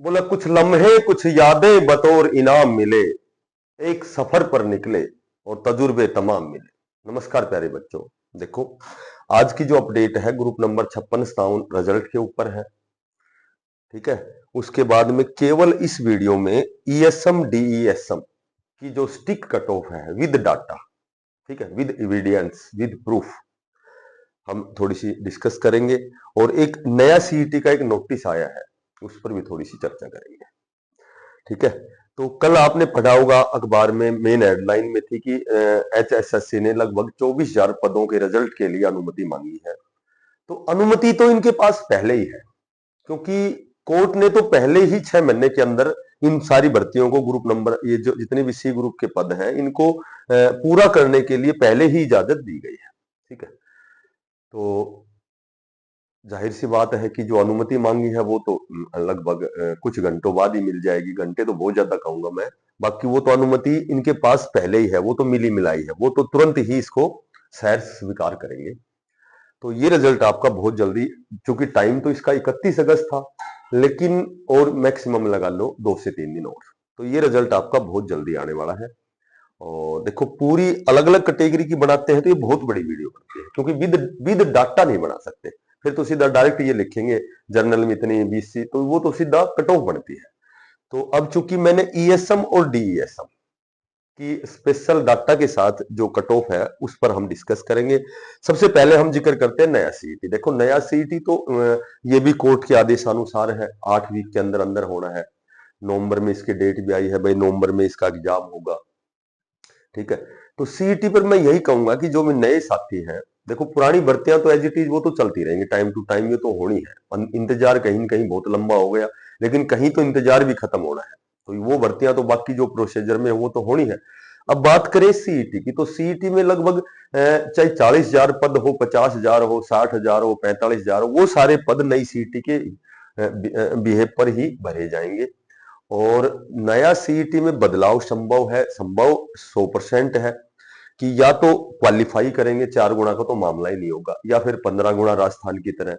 बोला कुछ लम्हे कुछ यादें बतौर इनाम मिले, एक सफर पर निकले और तजुर्बे तमाम मिले। नमस्कार प्यारे बच्चों, देखो आज की जो अपडेट है ग्रुप नंबर 56 रिजल्ट के ऊपर है। ठीक है, उसके बाद में केवल इस वीडियो में ईएसएम डीईएसएम की जो स्टिक कट ऑफ है विद डाटा, ठीक है, विद एविडेंस विद प्रूफ, हम थोड़ी सी डिस्कस करेंगे। और एक नया सीईटी का एक नोटिस आया है, उस पर भी थोड़ी सी चर्चा करेंगे। ठीक है, तो कल आपने पढ़ा होगा अखबार में, मेन हेडलाइन में थी कि एचएसएससी ने लगभग 24,000 पदों के रिजल्ट के लिए अनुमति मांगी है। तो अनुमति तो इनके पास पहले ही है, क्योंकि कोर्ट ने तो पहले ही 6 महीने के अंदर इन सारी भर्तियों को, ग्रुप नंबर ये जो जितने भी सी ग्रुप के पद हैं, इनको पूरा करने के लिए पहले ही इजाजत दी गई है। ठीक है, तो जाहिर सी बात है कि जो अनुमति मांगी है वो तो लगभग कुछ घंटों बाद ही मिल जाएगी। घंटे तो बहुत ज्यादा कहूंगा मैं, बाकी वो तो अनुमति इनके पास पहले ही है, वो तो मिली मिलाई है, वो तो तुरंत ही इसको शायद स्वीकार करेंगे। तो ये रिजल्ट आपका बहुत जल्दी, क्योंकि टाइम तो इसका 31 अगस्त था, लेकिन और मैक्सिमम लगा लो 2 से 3 दिन और, तो ये रिजल्ट आपका बहुत जल्दी आने वाला है। और देखो पूरी अलग अलग कैटेगरी की बनाते हैं तो ये बहुत बड़ी वीडियो बनती है, क्योंकि विद विद डाटा नहीं बना सकते, फिर तो सीधा डायरेक्ट ये लिखेंगे जर्नल में इतनी 20 तो वो तो सीधा कट ऑफ बनती है। तो अब चूंकि मैंने ईएसएम और डीईएसएम की स्पेशल डाटा के साथ जो कट ऑफ है उस पर हम डिस्कस करेंगे। सबसे पहले हम जिक्र करते हैं नया सीईटी। देखो नया सीईटी तो ये भी कोर्ट के आदेशानुसार है, 8 वीक के अंदर अंदर होना है। नवंबर में इसकी डेट भी आई है भाई, नवंबर में इसका एग्जाम होगा। ठीक है, तो सीईटी पर मैं यही कहूंगा कि जो भी नए साथी हैं, देखो पुरानी भर्तियां तो एज इट इज वो तो चलती रहेंगी, टाइम टू टाइम ये तो होनी है। इंतजार कहीं न कहीं बहुत लंबा हो गया, लेकिन कहीं तो इंतजार भी खत्म होना है, तो वो भर्तियां तो बाकी जो प्रोसीजर में है वो तो होनी है। अब बात करें सीईटी की, तो सीईटी में लगभग चाहे 40,000 पद हो, 50,000 हो, 60,000 हो, 45,000 हो, वो सारे पद नई सीईटी के बिहेव पर ही भरे जाएंगे। और नया सीईटी में बदलाव संभव है, संभव 100% है कि या तो क्वालिफाई करेंगे, 4 गुना का तो मामला ही नहीं होगा, या फिर 15 गुना राजस्थान की तरह,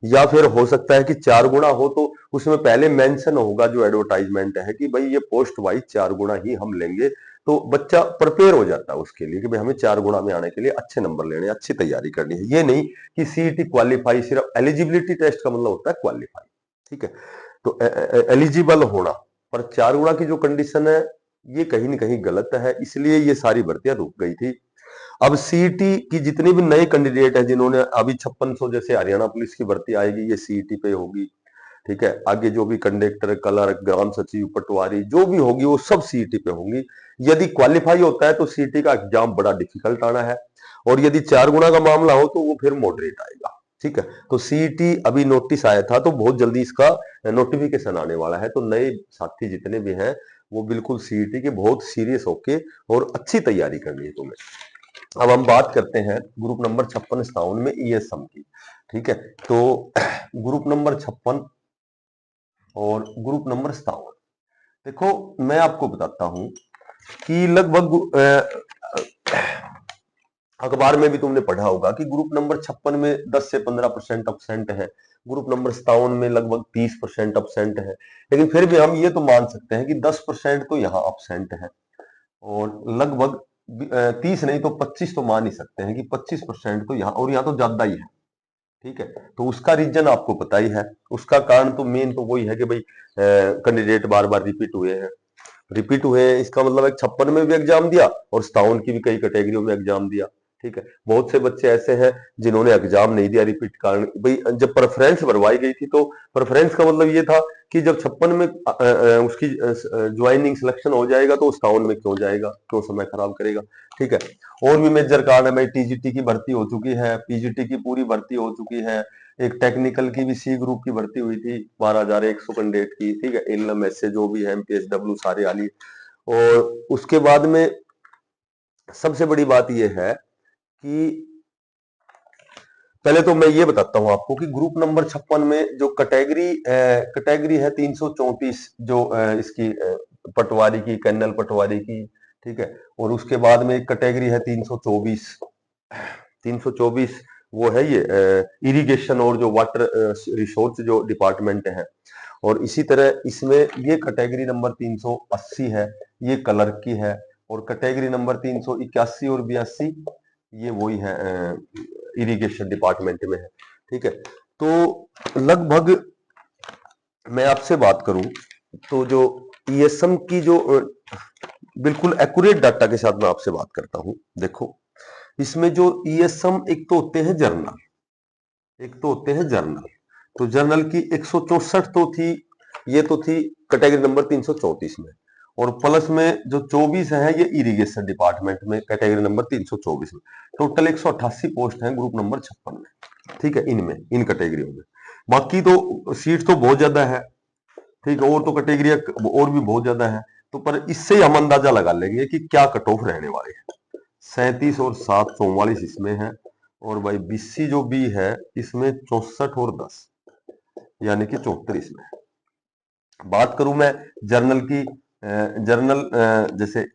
या फिर हो सकता है कि 4 गुना हो तो उसमें पहले मेंशन होगा जो एडवर्टाइजमेंट है कि भाई ये पोस्ट वाइज 4 गुना ही हम लेंगे। तो बच्चा प्रिपेयर हो जाता है उसके लिए कि भाई हमें 4 गुना में आने के लिए अच्छे नंबर लेने, अच्छी तैयारी करनी है। ये नहीं कि सीईटी क्वालिफाई, सिर्फ एलिजिबिलिटी टेस्ट का मतलब होता है क्वालिफाई। ठीक है, तो एलिजिबल होना, पर 4 गुना की जो कंडीशन है ये कहीं ना कहीं गलत है, इसलिए ये सारी भर्तियां रुक गई थी। अब सीईटी की जितने भी नए कैंडिडेट हैं जिन्होंने अभी 5600, जैसे हरियाणा पुलिस की भर्ती आएगी ये सीईटी पे होगी। ठीक है, आगे जो भी कंडक्टर, क्लर्क, ग्राम सचिव, पटवारी जो भी होगी वो सब सीईटी पे होंगी। यदि क्वालिफाई होता है तो सीईटी का एग्जाम बड़ा डिफिकल्ट आना है, और यदि 4 गुना का मामला हो तो वो फिर मॉडरेट आएगा। ठीक है, तो सीईटी अभी नोटिस आया था, तो बहुत जल्दी इसका नोटिफिकेशन आने वाला है। तो नए साथी जितने भी हैं वो बिल्कुल सीईटी के बहुत सीरियस होके और अच्छी तैयारी करनी है तुम्हें। अब हम बात करते हैं ग्रुप नंबर 56-57 में ईएसएम की। ठीक है, तो ग्रुप नंबर 56 और ग्रुप नंबर 57, देखो मैं आपको बताता हूं कि लगभग अखबार में भी तुमने पढ़ा होगा कि ग्रुप नंबर 56 में 10 से 15% अपसेंट है, ग्रुप नंबर 57 में लगभग 30% अपसेंट है। लेकिन फिर भी हम ये तो मान सकते हैं कि 10% तो यहाँ अपसेंट है, और लगभग 30 नहीं तो 25 तो मान ही सकते हैं कि 25% तो यहाँ, और यहाँ तो ज्यादा ही है। ठीक है, तो उसका रीजन आपको पता ही है, उसका कारण तो मेन तो वही है कि भाई कैंडिडेट बार बार रिपीट हुए हैं। इसका मतलब है 56 में भी एग्जाम दिया और 57 की भी कई कैटेगरियों में एग्जाम दिया। ठीक है, बहुत से बच्चे ऐसे हैं जिन्होंने एग्जाम नहीं दिया रिपीट कारण, भाई जब प्रेफरेंस भरवाई गई थी तो प्रेफरेंस का मतलब ये था कि जब 56 में उसकी ज्वाइनिंग सिलेक्शन हो जाएगा तो 57 में क्यों जाएगा, क्यों समय खराब करेगा। ठीक है, और भी मेजर कारण है भाई, टीजीटी की भर्ती हो चुकी है, पीजीटी की पूरी भर्ती हो चुकी है, एक टेक्निकल की भी सी ग्रुप की भर्ती हुई थी 12,100 कैंडिडेट की। ठीक है, इनलम ऐसे जो भी है, एमपीएसडब्ल्यू सारे आली। और उसके बाद में सबसे बड़ी बात यह है कि पहले तो मैं ये बताता हूं आपको कि ग्रुप नंबर 56 में जो कैटेगरी है 334, जो इसकी पटवारी की, कर्नल पटवारी की। ठीक है, और उसके बाद में एक कैटेगरी है 324। 324 वो है ये इरिगेशन और जो वाटर रिसोर्स जो डिपार्टमेंट है। और इसी तरह इसमें ये कैटेगरी नंबर 380 है, ये कलर की है, और कैटेगरी नंबर 381 और 82 ये वही है, इरिगेशन डिपार्टमेंट में है। ठीक है, तो लगभग मैं आपसे बात करूं तो जो ईएसएम की जो बिल्कुल एक्यूरेट डाटा के साथ मैं आपसे बात करता हूं। देखो इसमें जो ईएसएम एक तो होते हैं जर्नल, एक तो होते हैं जर्नल, तो जर्नल की 164 तो थी, ये तो थी कैटेगरी नंबर 334 में, और प्लस में जो 24 है ये इरिगेशन डिपार्टमेंट में कैटेगरी नंबर 324 में। टोटल 188 पोस्ट हैं ग्रुप नंबर 56 में। ठीक है, इनमें इन कैटेगरियों में बाकी तो सीट तो बहुत ज्यादा है। ठीक है, और तो कैटेगरी और भी बहुत ज्यादा है, तो पर इससे हम अंदाजा लगा लेंगे कि क्या कट ऑफ रहने वाले हैं। 37 और 7 44 इसमें है, और भाई बीसी जो बी है इसमें 64 और 10 यानी कि 74 इसमें है। बात करूं मैं जर्नल की, जर्नल जैसे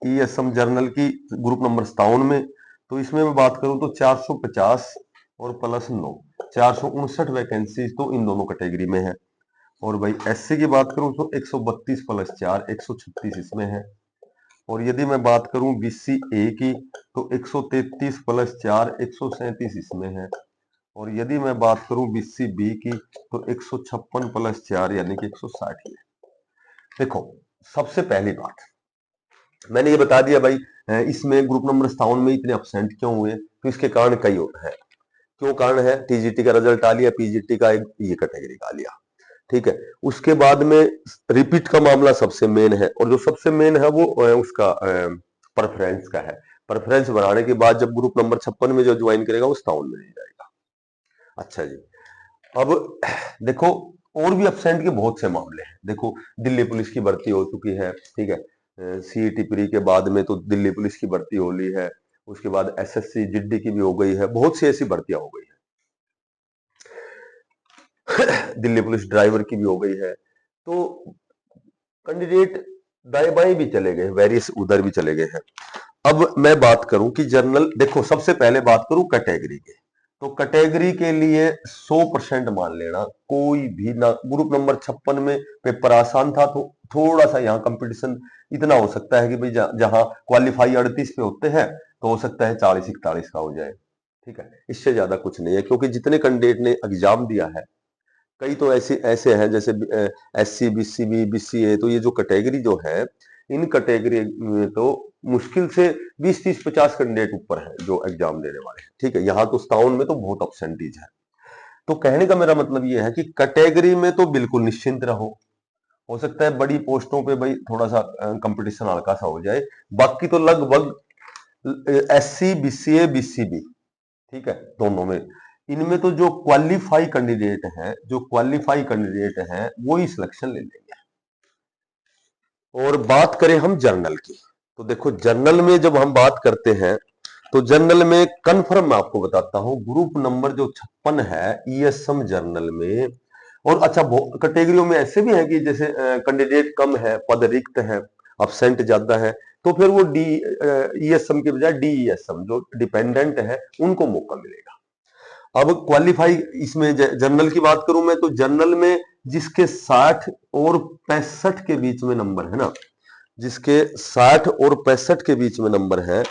ईएसएम जर्नल की ग्रुप नंबर 57 में, तो इसमें मैं बात करूं तो 450 और प्लस 9 459 वैकेंसी तो इन दोनों कैटेगरी में है। और भाई एससी की बात करूं तो 132 प्लस 4 136 इसमें है। और यदि मैं बात करूं बीसी ए की तो 133 प्लस 4 137 इसमें है। और यदि मैं बात करूं बीसी बी की तो 156 प्लस 4 यानी कि 160 है। देखो सबसे पहली बात मैंने ये बता दिया भाई, इसमें ग्रुप नंबर 57 में इतने अपसेंट क्यों हुए, तो इसके कारण कई होते हैं। क्यों कारण है, टीजीटी का रिजल्ट आ लिया, पीजीटी का ये कैटेगरी का आ लिया। ठीक है, उसके बाद में रिपीट का मामला सबसे मेन है, और जो सबसे मेन है वो उसका प्रेफरेंस का है। प्रेफरेंस बनाने के बाद जब ग्रुप नंबर 56 में जो ज्वाइन करेगा वो 57 में नहीं जाएगा। अच्छा जी, अब देखो और भी अपसेंट के बहुत से मामले हैं। देखो दिल्ली पुलिस की भर्ती हो चुकी है। ठीक है, सीईटी प्री के बाद में तो दिल्ली पुलिस की भर्ती हो ली है, उसके बाद एसएससी जिड्डी की भी हो गई है, बहुत सी ऐसी भर्तियां हो गई है। दिल्ली पुलिस ड्राइवर की भी हो गई है, तो कैंडिडेट दाएं बाएं भी चले गए, वेरियस उधर भी चले गए हैं। अब मैं बात करूं कि जर्नल, देखो सबसे पहले बात करूं कैटेगरी के, तो कैटेगरी के लिए 100% मान लेना, कोई भी ना, ग्रुप नंबर 56 में पेपर आसान था, तो थोड़ा सा यहाँ कंपटीशन इतना हो सकता है कि भाई जहां क्वालिफाई 38 पे होते हैं तो हो सकता है 40-41 का हो जाए। ठीक है, इससे ज्यादा कुछ नहीं है, क्योंकि जितने कैंडिडेट ने एग्जाम दिया है, कई तो ऐसे ऐसे हैं जैसे एससी बीसी बी बीसीए, तो ये जो कैटेगरी जो है, इन कैटेगरी में तो मुश्किल से 20-30-50 कैंडिडेट ऊपर है जो एग्जाम देने वाले हैं। ठीक है, यहाँ तो 57 में तो बहुत अपसेंटेज है। तो कहने का मेरा मतलब ये है कि कैटेगरी में तो बिल्कुल निश्चिंत रहो। हो सकता है बड़ी पोस्टों पे भाई थोड़ा सा कंपटीशन हल्का सा हो जाए, बाकी तो लगभग एससी बीसीए बीसीबी, ठीक है, दोनों में, इनमें तो जो क्वालिफाई कैंडिडेट हैं, जो क्वालिफाई कैंडिडेट हैं वो ही सिलेक्शन ले लेंगे। और बात करें हम जर्नल की, तो देखो जर्नल में जब हम बात करते हैं तो जर्नल में कंफर्म मैं आपको बताता हूं, ग्रुप नंबर जो 56 है ईएसएम जर्नल में, और अच्छा कैटेगरियों में ऐसे भी है कि जैसे कैंडिडेट कम है, पद रिक्त है, अपसेंट ज्यादा है, तो फिर वो डी ईएसएम के बजाय डीईएसएम जो डिपेंडेंट है उनको मौका मिलेगा। अब क्वालिफाई इसमें जर्नल की बात करूं मैं, तो जर्नल में जिसके 60 और 65 के बीच में नंबर है ना, जिसके 60 और 65 के बीच में नंबर है,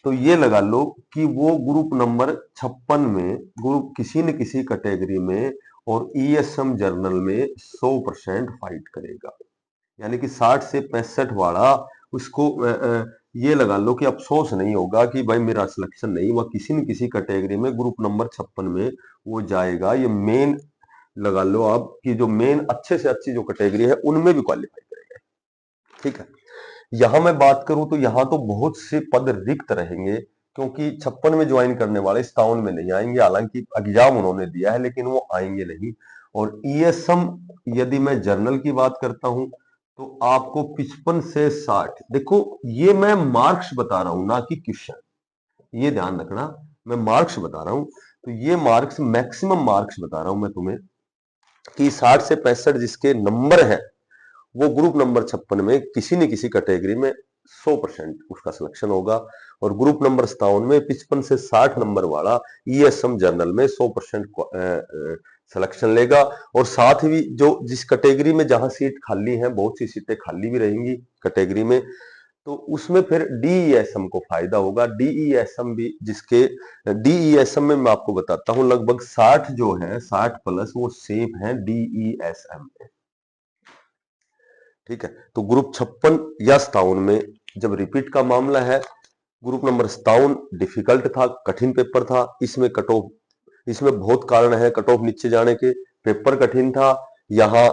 तो ये लगा लो कि वो ग्रुप नंबर 56 में, ग्रुप किसी न किसी कैटेगरी में और ईएसएम जर्नल में 100% फाइट करेगा। यानी कि 60 से 65 वाला उसको ये लगा लो कि अफसोस नहीं होगा कि भाई मेरा सिलेक्शन नहीं हुआ, किसी न किसी कैटेगरी में ग्रुप नंबर 56 में वो जाएगा। ये मेन लगा लो आप कि जो मेन अच्छे से अच्छी जो कैटेगरी है उनमें भी क्वालिफाई करेगा। ठीक है, यहां मैं बात करूं तो यहां तो बहुत से पद रिक्त रहेंगे, क्योंकि 56 में ज्वाइन करने वाले 57 में नहीं आएंगे, हालांकि एग्जाम उन्होंने दिया है लेकिन वो आएंगे नहीं। और ईएसएम यदि मैं जर्नल की बात करता हूं तो आपको 55 से 60, देखो ये मैं मार्क्स बता रहा हूं ना कि क्वेश्चन, ये ध्यान रखना, मैं मार्क्स बता रहा हूं, तो ये मार्क्स मैक्सिमम मार्क्स बता रहा हूं मैं तुम्हें कि 60 से 65 जिसके नंबर है वो ग्रुप नंबर 56 में किसी न किसी कैटेगरी में 100% उसका सिलेक्शन होगा। और ग्रुप नंबर 57 में 55 से 60 नंबर वाला ईएसएम जर्नल में 100% सिलेक्शन लेगा। और साथ ही जो जिस कैटेगरी में जहां सीट खाली है, बहुत सी सीटें खाली भी रहेंगी कैटेगरी में, तो उसमें फिर डीईएसएम को फायदा होगा। डीईएसएम भी जिसके डीईएसएम में मैं आपको बताता हूं लगभग 60 जो है 60 प्लस वो सेम है डीईएसएम में। ठीक है, तो ग्रुप 56 या 57 में जब रिपीट का मामला है, ग्रुप नंबर 57 डिफिकल्ट था, कठिन पेपर था। इसमें कट ऑफ, इसमें बहुत कारण है कट ऑफ नीचे जाने के। पेपर कठिन था, यहाँ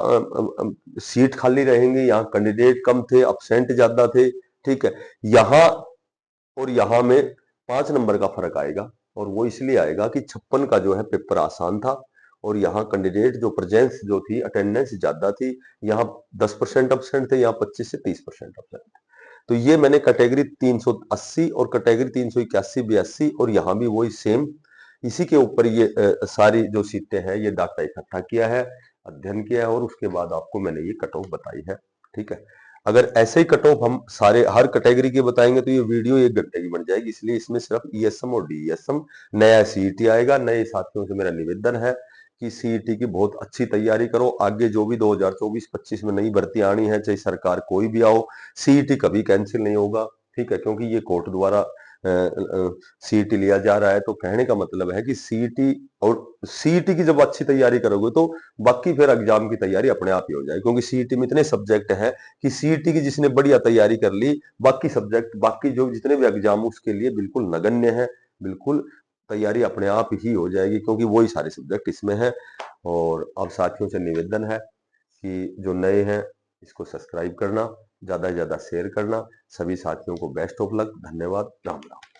सीट खाली रहेंगी, यहाँ कैंडिडेट कम थे, अब्सेंट ज्यादा थे। ठीक है, यहाँ और यहाँ में 5 नंबर का फर्क आएगा, और वो इसलिए आएगा कि 56 का जो है पेपर आसान था, और यहाँ कैंडिडेट जो प्रेजेंस जो थी, अटेंडेंस ज्यादा थी। यहाँ 10% अब्सेंट थे, यहाँ 25 से 30% अब्सेंट। तो ये मैंने कैटेगरी 380 और कैटेगरी 381 82 और यहाँ भी वही सेम, इसी के ऊपर ये सारी जो सीटें हैं ये डाटा इकट्ठा किया है, अध्ययन किया है, और उसके बाद आपको मैंने ये कट ऑफ बताई है। ठीक है, अगर ऐसे ही कट ऑफ हम सारे हर कैटेगरी के बताएंगे तो ये वीडियो 1 घंटे की बन जाएगी, इसलिए इसमें सिर्फ ईएसएम और डीईएसएम नया सीईटी आएगा। नए साथियों से मेरा निवेदन है कि सीईटी की बहुत अच्छी तैयारी करो। आगे जो भी 2024-25 में नई भर्ती आनी है, चाहे सरकार कोई भी आओ, सीईटी कभी कैंसिल नहीं होगा। ठीक है, क्योंकि ये कोर्ट द्वारा सीईटी लिया जा रहा है। तो कहने का मतलब है कि सीईटी, और सीईटी की जब अच्छी तैयारी करोगे तो बाकी फिर एग्जाम की तैयारी अपने आप ही हो जाए, क्योंकि सीईटी में इतने सब्जेक्ट हैं कि सीईटी की जिसने बढ़िया तैयारी कर ली, बाकी सब्जेक्ट बाकी जो जितने भी एग्जाम उसके लिए बिल्कुल नगण्य है, बिल्कुल तैयारी अपने आप ही हो जाएगी, क्योंकि वही सारे सब्जेक्ट इसमें हैं। और अब साथियों से निवेदन है कि जो नए हैं इसको सब्सक्राइब करना, ज्यादा से ज्यादा शेयर करना। सभी साथियों को बेस्ट ऑफ लक। धन्यवाद। राम राम।